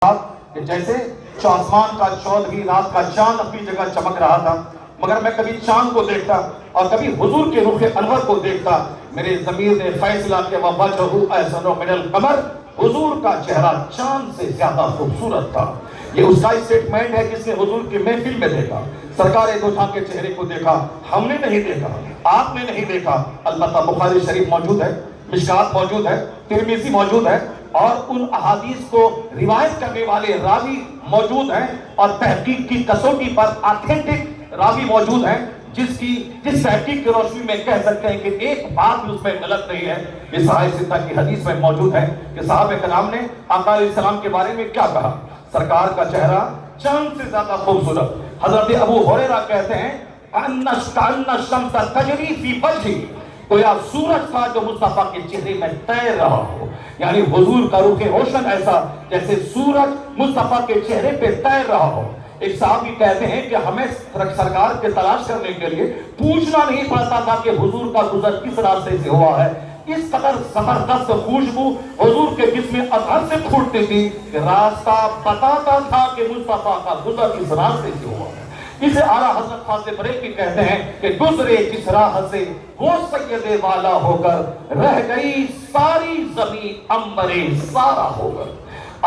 کہ جیسے آسمان کا 14ویں رات کا چاند اپنی جگہ چمک رہا تھا، مگر میں کبھی چاند کو دیکھتا اور کبھی حضور کے رخ انور کو دیکھتا، میرے ضمیر نے فیصلہ کیا وجہہ احسن من القمر، حضور کا چہرہ چاند سے زیادہ خوبصورت تھا۔ یہ اس کا اسٹیٹمنٹ ہے جس نے حضور کی محفل میں دیکھا، سرکار دو جہاں کے چہرے کو دیکھا، ہم نے نہیں دیکھا، آپ نے نہیں دیکھا۔ البتہ بخاری شریف موجود ہے، مشکات موجود ہے، ترمذی موجود ہے، اور ان احادیث کو روایت کرنے والے راوی موجود ہیں، اور تحقیق کی کسوٹی پر آتھینٹک راوی موجود ہیں جس تحقیق کی روشنی میں کہہ سکتے ہیں کہ ایک بات بھی اس میں غلط نہیں ہے۔ یہ صحیح ستہ کی حدیث میں موجود ہے کہ صحابہ کرام نے آقا علیہ السلام کے بارے میں کیا کہا، سرکار کا چہرہ چاند سے زیادہ خوبصورت۔ حضرت ابو ہریرہ کہتے ہیں ان الشمس تجری فی وجہہ، گویا سورج تھا جو مصطفیٰ کے چہرے میں تیر رہا ہو، یعنی حضور کا رخ روشن ایسا جیسے سورج مصطفیٰ کے چہرے پہ تیر رہا ہو۔ ایک صحابی کہتے ہیں کہ ہمیں سرکار کے تلاش کرنے کے لیے پوچھنا نہیں پڑتا تھا کہ حضور کا گزر کس راستے سے ہوا ہے، اس قدر زبردست خوشبو حضور کے جسم اطہر سے پھوٹتی تھی کہ راستہ بتاتا تھا کہ مصطفیٰ کا گزر کس راستے سے ہوا ہے۔ اسے اعلیٰ حضرت فاضل بریلوی کہتے ہیں کہ گزرے جس راہ سے وہ سید والا ہو کر، رہ گئی ساری زمین عنبر سارا ہو کر۔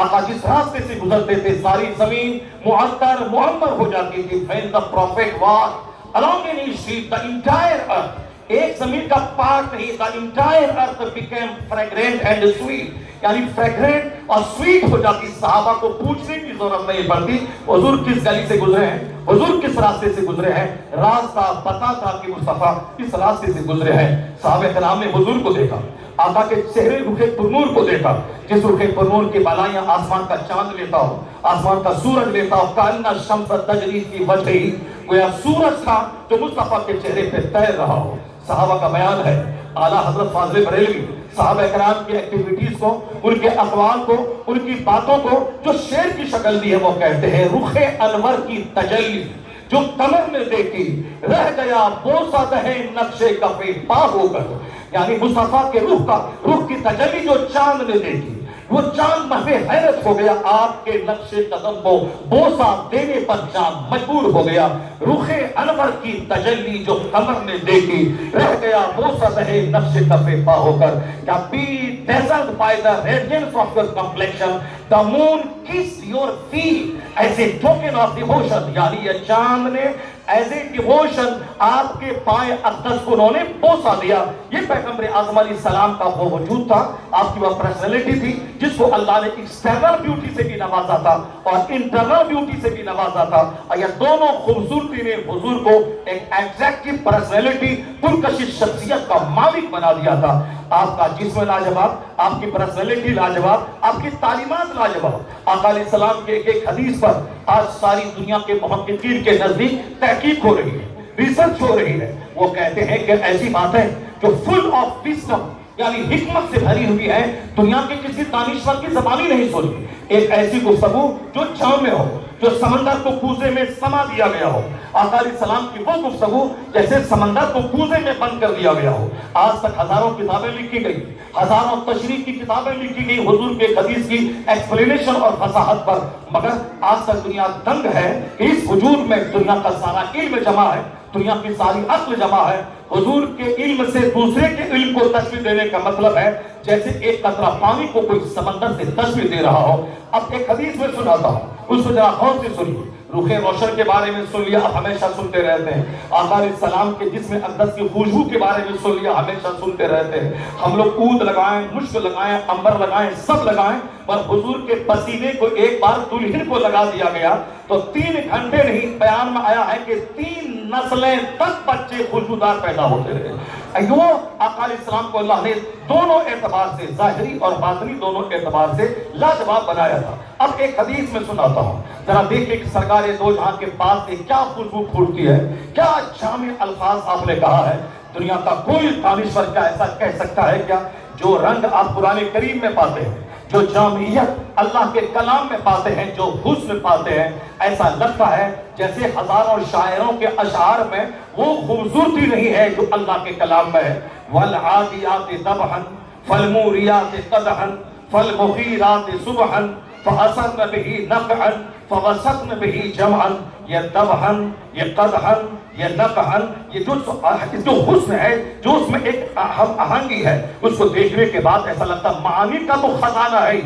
آقا جس راستے سے گزرتے تھے ساری زمین معطر معمر ہو جاتی تھی۔ when the prophet walked along any street, the entire earth، ایک زمین کا پارٹ نہیں، the entire earth became fragrant and sweet، یعنی فریگرنٹ اور سویٹ ہو جاتی۔ صحابہ کو پوچھنے کی ضرورت نہیں پڑتی حضور کس گلی سے گزرے ہیں، حضور کس راستے سے گزرے ہیں، راستہ بتاتا کہ مصطفیٰ اس راستے سے گزرے ہیں۔ صحابہ کرام نے حضور کو دیکھا، آقا کے چہرے رخ پرنور کو دیکھا، جس رخ پرنور کی بالائیاں آسمان کا چاند لیتا ہو، آسمان کا سورج لیتا ہو۔ کأن الشمس تجری فی وجہہ، گویا سورج تھا جو مصطفیٰ کے چہرے پہ تیر رہا ہو۔ صحابہ کا بیان ہے، اعلیٰ حضرت فاضل بریلوی صحابہ کرام کی ایکٹیویٹیز کو، ان کے اقوال کو، ان کی باتوں کو جو شعر کی شکل دی ہے وہ کہتے ہیں رخ انور کی تجلی جو قمر نے دیکھی، رہ گیا بوسہ دہے نقش کف پا ہو کر، یعنی مصطفیٰ کے رخ کی تجلی جو چاند نے دیکھی، وہ چاند محو حیرت ہو گیا، آپ کے نقش قدم کو بوسہ دینے پر چاند مجبور ہو گیا۔ رخ انور کی تجلی جو قمر نے دیکھی، رہ گیا بوسہ دہے نقش کف پا ہو کر۔ کیا be dazzled by the radiance of your complexion, the moon kissed your feet as a token of devotion، یعنی یہ چاند نے ایز اے ڈیووشن آپ کے پائے اقدس کو انہوں نے بوسہ دیا۔ یہ پیغمبر اعظم علیہ السلام کا وہ وجود تھا، آپ کی وہ پرسنالٹی تھی جس کو اللہ نے ایکسٹرنل بیوٹی سے بھی نوازا تھا اور انٹرنل بیوٹی سے بھی نوازا تھا، اور یہ دونوں خوبصورتی نے حضور کو ایک ایگزیکٹو پرسنالٹی، پرکشش شخصیت کا مالک بنا دیا تھا۔ آپ کا جسم لاجواب، آپ کی پرسنالٹی لاجواب، آپ کی تعلیمات لاجواب۔ آقا علیہ السلام کے ایک حدیث پر آج ساری دنیا کے محققین کے نزدیک تحقیق ہو رہی ہے، ریسرچ ہو رہی ہے۔ وہ کہتے ہیں کہ ایسی باتیں جو فل آف وزڈم یعنی حکمت سے بھری ہوئی ہے، دنیا کے کسی دانشور کی زبان ہی نہیں سنی۔ ایک ایسی گفتگو جو جامع ہو، جو سمندر کو کوزے میں سما دیا گیا ہو۔ آقا علیہ السلام کی وہ گفتگو جیسے سمندر کو کوزے میں بند کر دیا گیا ہو۔ آج تک ہزاروں کتابیں لکھی گئی، ہزاروں تشریح کی کتابیں لکھی گئی حضور کے حدیث کی ایکسپلینیشن اور فصاحت پر، مگر آج تک دنیا دنگ ہے کہ اس وجود میں دنیا کا سارا علم جمع ہے، دنیا کی ساری عقل جمع ہے۔ حضور کے علم سے دوسرے کے علم کو تشبیہ دینے کا مطلب ہے جیسے ایک قطرہ پانی کو کوئی سمندر سے تشبیہ دے رہا ہو۔ اب ایک حدیث میں سناتا ہوں، اس کو ذرا غور سے سنیے۔ رخ روشن کے بارے میں سن لیا، اب ہمیشہ سنتے رہتے ہیں۔ آقا علیہ السلام کے جسم اقدس کی خوشبو کے بارے میں سن لیا، ہمیشہ سنتے رہتے ہیں۔ ہم لوگ عود لگائیں، مشک لگائیں، عنبر لگائیں، سب لگائیں، پر حضور کے پسینے کو ایک بار دلہن کو لگا دیا گیا تو 3 گھنٹے نہیں، بیان میں آیا ہے کہ 3 نسلیں تک بچے خوشبودار پیدا ہوتے رہے۔ ایو آقا علیہ السلام کو اللہ نے دونوں اعتبار سے، ظاہری اور باطنی دونوں اعتبار سے لاجواب بنایا تھا۔ اب ایک حدیث میں سناتا ہوں، ذرا دیکھیں کہ سرکار دو جہاں کے پاس سے کیا خوشبو پھوٹتی ہے، کیا جامع الفاظ آپ نے کہا ہے۔ دنیا کا کوئی دانشور کیا ایسا کہہ سکتا ہے کیا؟ جو رنگ آپ قرآن کریم میں پاتے ہیں، جو جامعیت اللہ کے کلام میں پاتے ہیں، جو حسن پاتے ہیں، ایسا لگتا ہے جیسے ہزاروں شاعروں کے اشعار میں وہ خوبصورتی نہیں ہے جو اللہ کے کلام میں ہے۔ وَالْعَادِيَاتِ ضَبْحًا فَالْمُورِيَاتِ قَدْحًا فَالْمُغِيرَاتِ صُبْحًا فأثرن به نقعا فوسطن به جمعا، یہ ذبحا، یہ قدحا، یہ نقعا، یہ جو حسن ہے، جو اس میں ایک آہنگی ہے، اس کو دیکھنے کے بعد ایسا لگتا ہے معانی کا تو خزانہ ہے،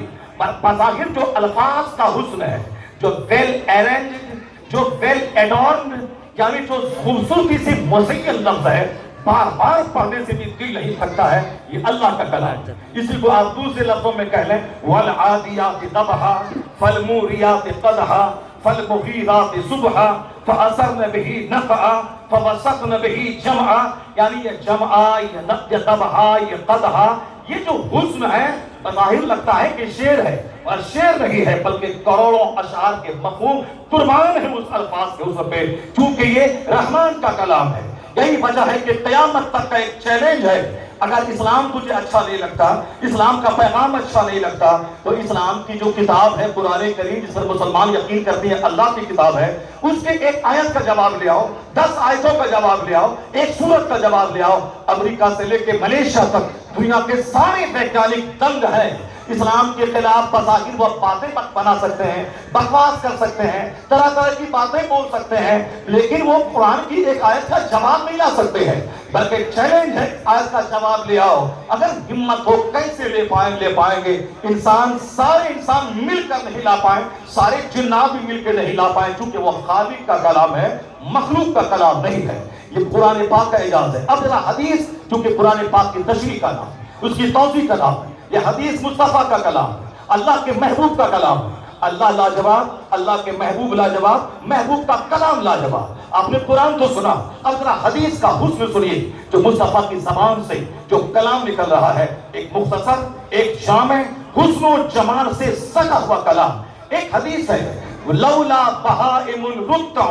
بظاہر جو الفاظ کا حسن ہے، جو ویل ارینجڈ، جو ویل ایڈورنڈ، یعنی جو خوبصورتی سے مزین لفظ ہے، بار بار پڑھنے سے بھی دل نہیں تھکتا ہے، یہ اللہ کا کلام ہے۔ اسی کو آپ دوسرے لفظوں میں کہہ لیں وَالْعَادِيَاتِ ضَبْحًا فَالْمُورِيَاتِ قَدْحًا فَالْمُغِيرَاتِ صُبْحًا فَأَثَرْنَ بِهِ نَقْعًا فَوَسَطْنَ بِهِ جَمْعًا، یعنی یہ جمعہ، یہ ضبحہ، یہ قدحہ، یہ جو حسن ہے بظاہر لگتا ہے کہ شعر ہے، اور شعر نہیں ہے بلکہ کروڑوں اشعار کے مفہوم قربان ہے اس الفاظ کے حسن پہ، چونکہ یہ رحمان کا کلام ہے۔ یہی وجہ ہے کہ قیامت تک کا ایک چیلنج ہے، اگر اسلام تجھے اچھا نہیں لگتا، اسلام کا پیغام اچھا نہیں لگتا، تو اسلام کی جو کتاب ہے قرآن کریم، جس پر مسلمان یقین کرتے ہیں اللہ کی کتاب ہے، اس کے ایک آیت کا جواب لے آؤ، 10 آیتوں کا جواب لے آؤ، ایک سورت کا جواب لے آؤ۔ امریکہ سے لے کے ملیشیا تک دنیا کے سارے ویگیانک دنگ ہیں، اسلام کے خلاف بظاہر وہ باتیں بنا سکتے ہیں، بکواس کر سکتے ہیں، طرح طرح کی باتیں بول سکتے ہیں، لیکن وہ قرآن کی ایک آیت کا جواب نہیں لا سکتے ہیں، بلکہ چیلنج ہے آیت کا جواب لے آؤ۔ اگر ہمت ہو کیسے لے پائیں گے؟ سارے انسان مل کر نہیں لا پائیں، سارے جنات بھی مل کے نہیں لا پائیں، چونکہ وہ خالق کا کلام ہے، مخلوق کا کلام نہیں ہے، یہ قرآن پاک کا اعجاز ہے۔ اب ذرا حدیث، چونکہ قرآن پاک کی تشریح کا نام، اس کی توضیح کا نام ہے، یہ حدیث مصطفیٰ کا کلام ہے، اللہ کے محبوب کا کلام ہے۔ اللہ لاجواب، اللہ کے محبوب لاجواب، محبوب کا کلام لاجواب۔ آپ نے قرآن تو سنا، اب ذرا حدیث کا حسن سنیے، جو مصطفیٰ کی زبان سے جو کلام نکل رہا ہے، ایک مختصر، ایک جامع، حسن و جمال سے سجا ہوا کلام۔ ایک حدیث ہے لولا بہائم رتع،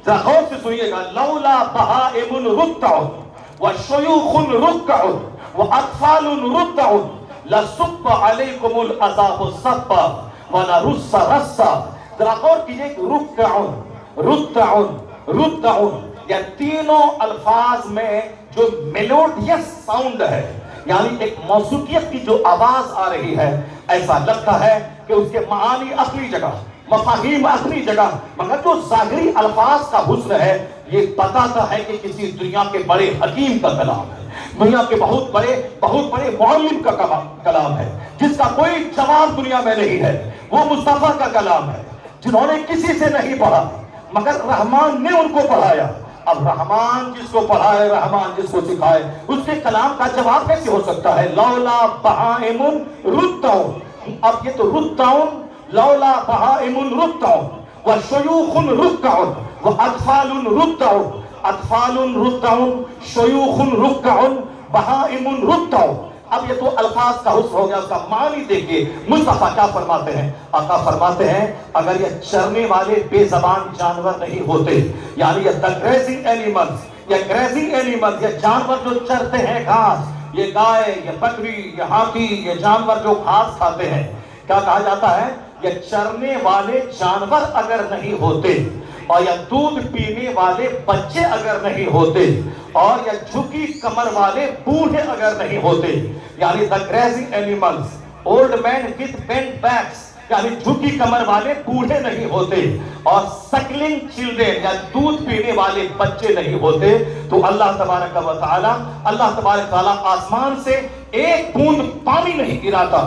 ذرا غور سے سنیے گا، لولا بہائم رتع وشیوخ رکع واطفال رتع لصب علیکم العذاب صبا ولرص رصا۔ ذرا غور کیجئے کہ رتع، یہ تینوں الفاظ میں جو میلوڈیس ساؤنڈ ہے، یعنی ایک موسیقیت کی جو آواز آ رہی ہے، ایسا لگتا ہے کہ اس کے معانی اپنی جگہ، مفاہیم اپنی جگہ، مگر جو ظاہری الفاظ کا حسن ہے یہ بتاتا ہے کہ کسی دنیا کے بڑے حکیم کا کلام ہے، دنیا کے بہت بڑے معلم کا کلام ہے، جس کا کوئی جواب دنیا میں نہیں ہے۔ وہ مصطفیٰ کا کلام ہے، جنہوں نے کسی سے نہیں پڑھا مگر رحمان نے ان کو پڑھایا۔ اب رحمان جس کو پڑھائے، رحمان جس کو سکھائے، اس کے کلام کا جواب کیسے ہو سکتا ہے؟ لولا بہائم رتع، اب یہ تو رتع، لولا بہائم رتع وشیوخ رکع واطفال رتع، اطفال رتع، شیوخ رکع، بہائم رتع۔ اب یہ تو الفاظ کا حسن ہو گیا، اس کا معنی دیکھیے مصطفیٰ کیا فرماتے ہیں۔ آقا فرماتے ہیں اگر یہ چرنے والے بے زبان جانور نہیں ہوتے، یعنی یہ گریزنگ اینیملز، یہ جانور جو چرتے ہیں گھاس، یہ گائے، یہ بکری، یہ ہاتھی، یہ جانور جو گھاس کھاتے ہیں، کیا کہا جاتا ہے؟ یہ چرنے والے جانور اگر نہیں ہوتے، اور یا دودھ پینے والے بچے اگر نہیں ہوتے، اور یا جھکی کمر والے بوڑھے اگر نہیں ہوتے، یعنی the grazing animals, old men with bent backs، یعنی جھکی کمر والے بوڑھے نہیں ہوتے، اور suckling children یا دودھ پینے والے بچے نہیں ہوتے، تو اللہ تبارک و تعالی آسمان سے ایک بوند پانی نہیں گراتا،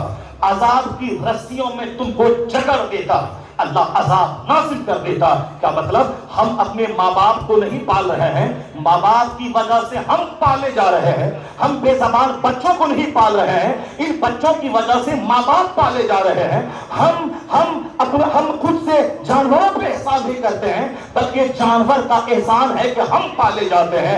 عذاب کی رسیوں میں تم کو جکڑ دیتا، اللہ عذاب نازل کر دیتا۔ کیا مطلب؟ ہم اپنے ماں باپ کو نہیں پال رہے ہیں، ماں باپ کی وجہ سے ہم پالے جا رہے ہیں، ہم بے زبان بچوں کو نہیں پال رہے ہیں، ان بچوں کی وجہ سے ماں باپ پالے جا رہے ہیں۔ ہم خود سے جانوروں پہ احسان نہیں کرتے ہیں، بلکہ جانور کا احسان ہے کہ ہم پالے جاتے ہیں۔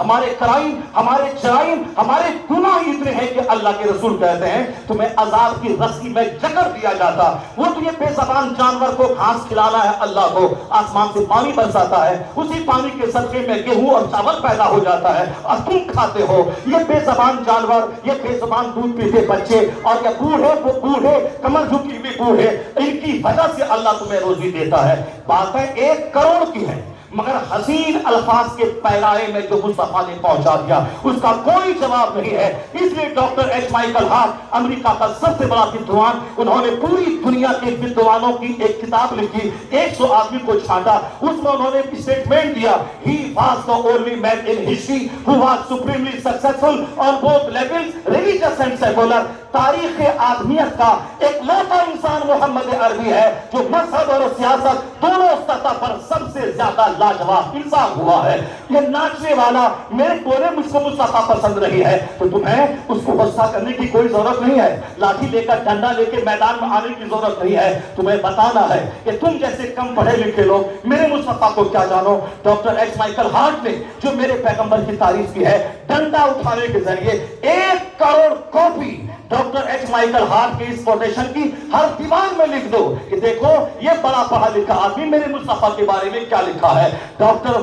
ہمارے کرائم، ہمارے جرائم، ہمارے گناہ اتنے ہیں کہ اللہ کے رسول کہتے ہیں تمہیں عذاب کی رسی میں جکڑ دیا جاتا۔ وہ تو یہ بے زبان جانور کو گھاس کھلانا ہے، اللہ کو آسمان سے پانی برساتا ہے، اسی پانی کے صدقے میں گیہوں اور چاول پیدا ہو جاتا ہے اور تم کھاتے ہو۔ یہ بے زبان جانور، یہ بے زبان دودھ پیتے بچے، اور یہ بوڑھے، وہ بوڑھے کمر جھکی ہوئے بوڑھے، ان کی وجہ سے اللہ تمہیں روزی دیتا ہے۔ باتیں 1 کروڑ کی ہیں، مگر حسین الفاظ کے پیرائے میں جو مصطفیٰ نے پہنچا دیا اس کا کوئی جواب نہیں ہے. اس لیے ڈاکٹر ایچ مائیکل ہارٹ امریکہ کا سب سے بڑا ودوان، انہوں نے پوری دنیا کے ودوانوں کی ایک کتاب لکھی، 100 آدمی کو چھانٹا، اس میں انہوں نے اسٹیٹمنٹ دیا he was the only man in history who was supremely successful on both levels, religious and secular. تاریخ آدمیت کا ایک لوٹا انسان محمد عربی ہے جو مذہب اور سیاست دونوں سطح پر سب سے زیادہ لاجواب انسان ہوا ہے. یہ ناچنے والا میرے بولے مجھ کو مصطفیٰ پسند نہیں ہے تو تمہیں اس کو غصہ کرنے کی کوئی ضرورت نہیں ہے، لاٹھی لے کر ڈنڈا لے کے میدان میں آنے کی ضرورت نہیں ہے. تمہیں بتانا ہے کہ تم جیسے کم پڑھے لکھے لوگ میرے مصطفیٰ کو کیا جانو. ڈاکٹر ایچ مائیکل ہارٹ نے جو میرے پیغمبر کی تعریف کی ہے، ڈنڈا اٹھانے کے ذریعے 1 crore copy doctor H Michael Hart کی اس کوٹیشن کی ہر دیوار میں لکھ دو کہ دیکھو یہ بڑا پڑھا لکھا آدمی میرے مصطفیٰ کے بارے میں کیا لکھا ہے. ڈاکٹر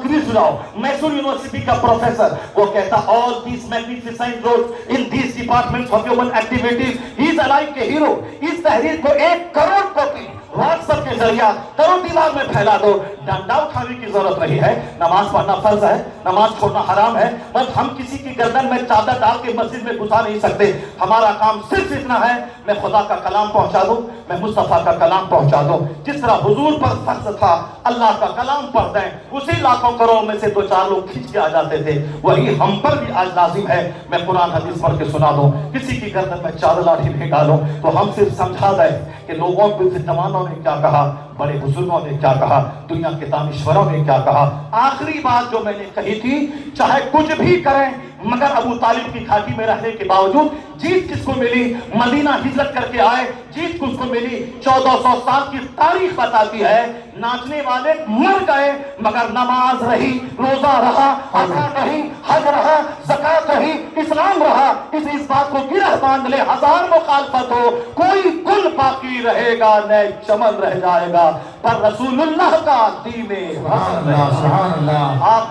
کرس راؤ میسور یونیورسٹی کا پروفیسر، وہ کہتا all these magnificent roles in these departments of human activities he is like a hero. اس تحریر کو 1 کروڑ کاپی واٹس ایپ کے ذریعہ کرو دیوار میں پھیلا دو. ڈنڈا اٹھانے کی ضرورت نہیں ہے. نماز پڑھنا فرض ہے، نماز چھوڑنا حرام ہے، بس ہم کسی کی گردن میں چادر ڈال کے مسجد میں گھسا نہیں سکتے. ہمارا کام صرف اتنا ہے میں خدا کا کلام پہنچا دوں، میں مصطفیٰ کا کلام پہنچا دوں. جس طرح حضور پر فرض تھا اللہ کا کلام پڑھ دیں، اسی لاکھوں کروڑ میں سے 2-4 لوگ کھینچ کے آ جاتے تھے، وہی ہم پر بھی آج لازم ہے میں قرآن حدیث پڑھ کے سنا دوں. کسی کی گردن میں چادر لاٹھی نہیں ڈالوں تو ہم صرف سمجھا دیں کہ لوگوں کو جوانوں نے کیا کہا، بڑے بزرگوں نے کیا کہا، دنیا کے دانشوروں نے کیا کہا. آخری بات جو میں نے کہی تھی، چاہے کچھ بھی کریں مگر ابو طالب کی گھاٹی میں رہنے کے باوجود جیت کس کو ملی؟ مدینہ ہجرت کر کے آئے، جیت کس کو ملی؟ 1400 سال کی تاریخ بتاتی ہے ناچنے والے مر گئے مگر نماز رہی، روزہ رہا، زکات رہی، حج رہا، زکات رہی، اسلام رہا. اس بات کو گرہ باندھ لے، ہزار مخالفت ہو کوئی گل باقی رہے گا، نئے چمن رہ جائے گا، پر رسول اللہ کا دین ہے. سبحان اللہ. آپ